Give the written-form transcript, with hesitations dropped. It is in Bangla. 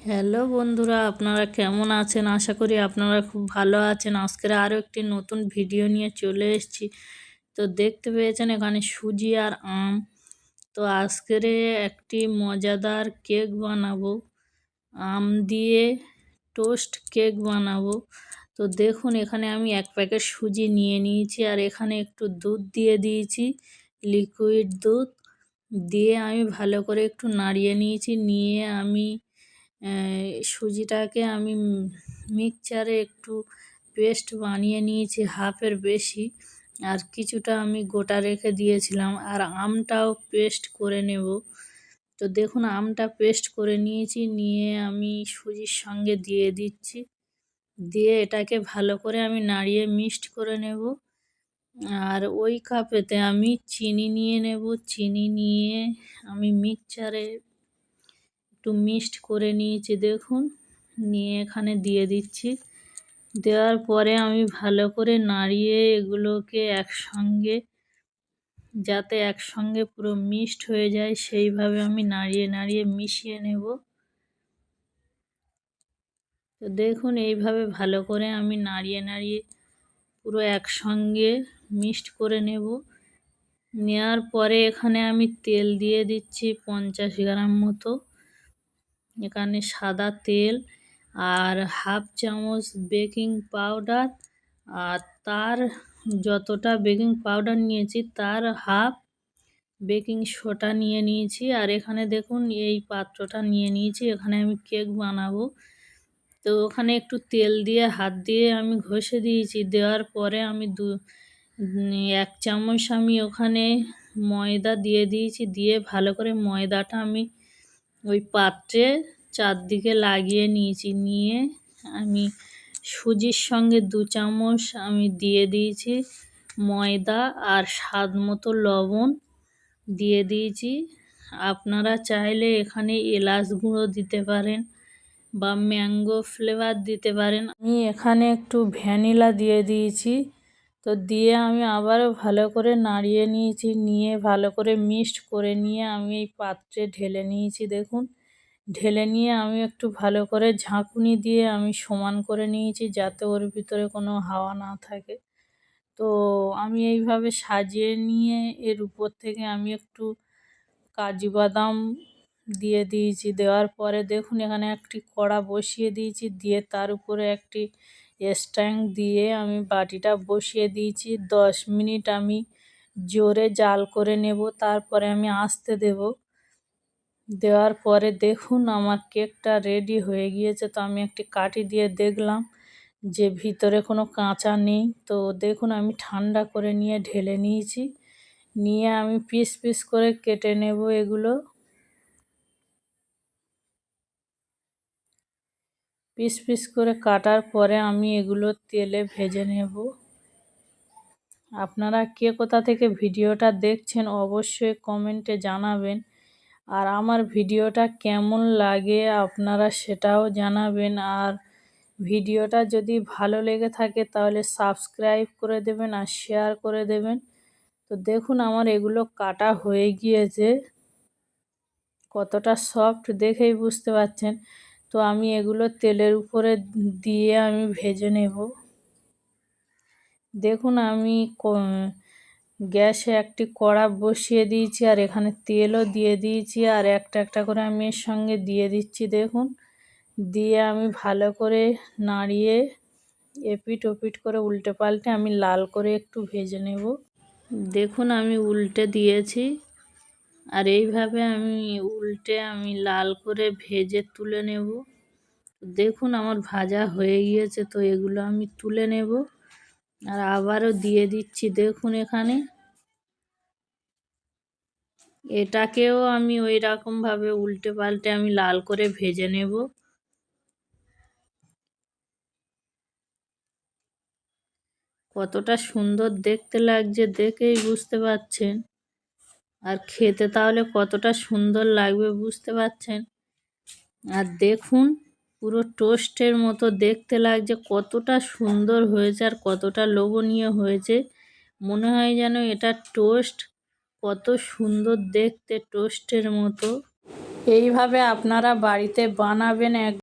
হ্যালো বন্ধুরা, আপনারা কেমন আছেন? আশা করি আপনারা খুব ভালো আছেন। আজকের আরও একটি নতুন ভিডিও নিয়ে চলে এসেছি। তো দেখতে পেয়েছেন এখানে সুজি আর আম। তো আজকের একটি মজাদার কেক বানাবো, আম দিয়ে টোস্ট কেক বানাবো। তো দেখুন এখানে আমি 1 প্যাকেট সুজি নিয়ে নিয়েছি আর এখানে একটু দুধ দিয়ে দিয়েছি, লিকুইড দুধ দিয়ে আমি ভালো করে একটু নাড়িয়ে নিয়েছি। নিয়ে আমি সুজিটাকে আমি মিক্সচারে একটু পেস্ট বানিয়ে নিয়েছি, হাফের বেশি, আর কিছুটা আমি গোটা রেখে দিয়েছিলাম। আর আমটাও পেস্ট করে নেব। তো দেখুন আমটা পেস্ট করে নিয়েছি, নিয়ে আমি সুজির সঙ্গে দিয়ে দিচ্ছি। দিয়ে এটাকে ভালো করে আমি নাড়িয়ে মিক্সড করে নেব। আর ওই কাপেতে আমি চিনি নিয়ে নেব। চিনি নিয়ে আমি মিক্সচারে একটু মিক্সড করে নিয়েছি দেখুন, নিয়ে এখানে দিয়ে দিচ্ছি। দেওয়ার পরে আমি ভালো করে নাড়িয়ে এগুলোকে একসঙ্গে, যাতে একসঙ্গে পুরো মিক্সড হয়ে যায় সেইভাবে আমি নাড়িয়ে নাড়িয়ে মিশিয়ে নেব। তো দেখুন এইভাবে ভালো করে আমি নাড়িয়ে নাড়িয়ে পুরো একসঙ্গে মিক্সড করে নেব। নেওয়ার পরে এখানে আমি তেল দিয়ে দিচ্ছি 50 গ্রাম মতো। এখানে সাদা তেল আর হাফ চামচ বেকিং পাউডার, আর তার যতটা বেকিং পাউডার নিয়েছি তার হাফ বেকিং সোডা নিয়ে নিয়েছি। আর এখানে দেখুন এই পাত্রটা নিয়ে নিয়েছি, এখানে আমি কেক বানাবো। তো ওখানে একটু তেল দিয়ে হাত দিয়ে আমি ঘষে দিয়েছি। দেওয়ার পরে আমি 1 চামচ আমি ওখানে ময়দা দিয়ে দিয়েছি। দিয়ে ভালো করে ময়দাটা আমি ওই পাত্রে চারদিকে লাগিয়ে নিয়েছি। নিয়ে আমি সুজির সঙ্গে 2 চামচ আমি দিয়ে দিয়েছি ময়দা, আর স্বাদ মতো লবণ দিয়ে দিয়েছি। আপনারা চাইলে এখানে এলাচ গুঁড়ো দিতে পারেন বা ম্যাঙ্গো ফ্লেভার দিতে পারেন। আমি এখানে একটু ভ্যানিলা দিয়ে দিয়েছি। তো দিয়ে আমি আবারও ভালো করে নাড়িয়ে নিয়েছি। নিয়ে ভালো করে মিক্সড করে নিয়ে আমি এই পাত্রে ঢেলে নিয়েছি দেখুন। ঢেলে নিয়ে আমি একটু ভালো করে ঝাঁকুনি দিয়ে আমি সমান করে নিয়েছি, যাতে ওর ভিতরে কোনো হাওয়া না থাকে। তো আমি এইভাবে সাজিয়ে নিয়ে এর উপর থেকে আমি একটু কাজু বাদাম দিয়ে দিয়েছি। দেওয়ার পরে দেখুন এখানে একটি কড়া বসিয়ে দিয়েছি। দিয়ে তার উপরে একটি স্ট্যান্ড দিয়ে আমি বাটিটা বসিয়ে দিয়েছি। 10 মিনিট আমি জোরে জাল করে নেব, তারপরে আমি আস্তে দেব। দেওয়ার পরে দেখুন আমার কেকটা রেডি হয়ে গিয়েছে। তো আমি একটি কাঠি দিয়ে দেখলাম যে ভিতরে কোনো কাঁচা নেই। তো দেখুন আমি ঠান্ডা করে নিয়ে ঢেলে নিয়েছি। নিয়ে আমি পিস পিস করে কেটে নেব এগুলো। পিস পিস করে কাটার পরে আমি এগুলো তেলে ভেজে নেব। আপনারা কে কোথা থেকে ভিডিওটা দেখছেন অবশ্যই কমেন্টে জানাবেন। আর আমার ভিডিওটা কেমন লাগে আপনারা সেটাও জানাবেন। আর ভিডিওটা যদি ভালো লেগে থাকে তাহলে সাবস্ক্রাইব করে দেবেন আর শেয়ার করে দেবেন। তো দেখুন আমার এগুলো কাটা হয়ে গিয়েছে, কতটা সফট দেখেই বুঝতে পারছেন। তো আমি এগুলো তেলের উপরে দিয়ে আমি ভেজে নেব। দেখুন আমি গ্যাসে একটি কড়া বসিয়ে দিয়েছি, আর এখানে তেলও দিয়ে দিয়েছি। আর একটা একটা করে আমি এর সঙ্গে দিয়ে দিচ্ছি দেখুন। দিয়ে আমি ভালো করে নাড়িয়ে এপিট ওপিট করে উল্টে পাল্টে আমি লাল করে একটু ভেজে নেব। দেখুন আমি উল্টে দিয়েছি, আর এইভাবে আমি উল্টে আমি লাল করে ভেজে তুলে নেব। দেখুন আমার ভাজা হয়ে গিয়েছে। তো এগুলো আমি তুলে নেব আর আবারও দিয়ে দিচ্ছি দেখুন এখানে। এটাকেও আমি ওই রকমভাবে উল্টে পাল্টে আমি লাল করে ভেজে নেব। কতটা সুন্দর দেখতে লাগছে দেখেই বুঝতে পারছেন। আর খেতে তাহলে কতটা সুন্দর লাগবে বুঝতে পারছেন। আর দেখুন পুরো টোস্টের মতো দেখতে লাগছে, কতটা সুন্দর হয়েছে আর কতটা লোভনীয় হয়েছে। মনে হয় যেন এটা টোস্ট, কত সুন্দর দেখতে টোস্টের মতো। এইভাবে আপনারা বাড়িতে বানাবেন।